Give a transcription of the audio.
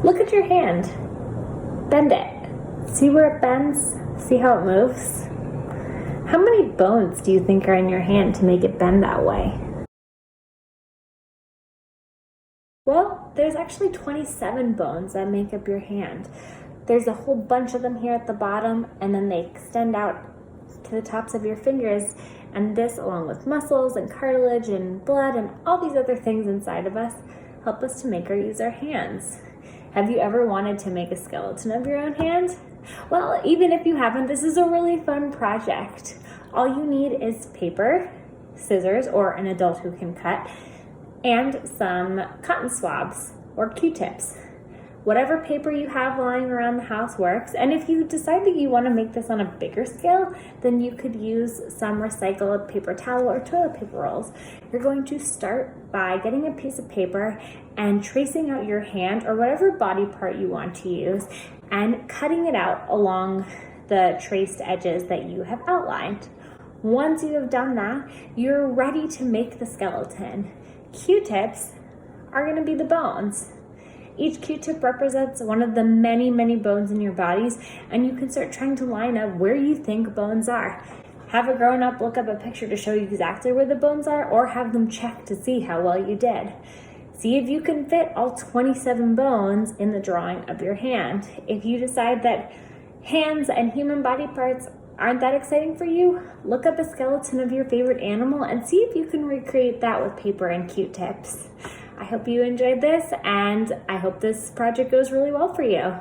Look at your hand. Bend it. See where it bends? See how it moves? How many bones do you think are in your hand to make it bend that way? Well, there's actually 27 bones that make up your hand. There's a whole bunch of them here at the bottom, and then they extend out to the tops of your fingers. And this, along with muscles and cartilage and blood and all these other things inside of us, help us to make or use our hands. Have you ever wanted to make a skeleton of your own hand? Well, even if you haven't, this is a really fun project. All you need is paper, scissors, or an adult who can cut, and some cotton swabs or Q-tips. Whatever paper you have lying around the house works. And if you decide that you want to make this on a bigger scale, then you could use some recycled paper towel or toilet paper rolls. You're going to start by getting a piece of paper and tracing out your hand or whatever body part you want to use and cutting it out along the traced edges that you have outlined. Once you have done that, you're ready to make the skeleton. Q-tips are going to be the bones. Each Q-tip represents one of the many, many bones in your bodies, and you can start trying to line up where you think bones are. Have a grown-up look up a picture to show you exactly where the bones are, or have them check to see how well you did. See if you can fit all 27 bones in the drawing of your hand. If you decide that hands and human body parts aren't that exciting for you, look up a skeleton of your favorite animal and see if you can recreate that with paper and Q-tips. I hope you enjoyed this, and I hope this project goes really well for you.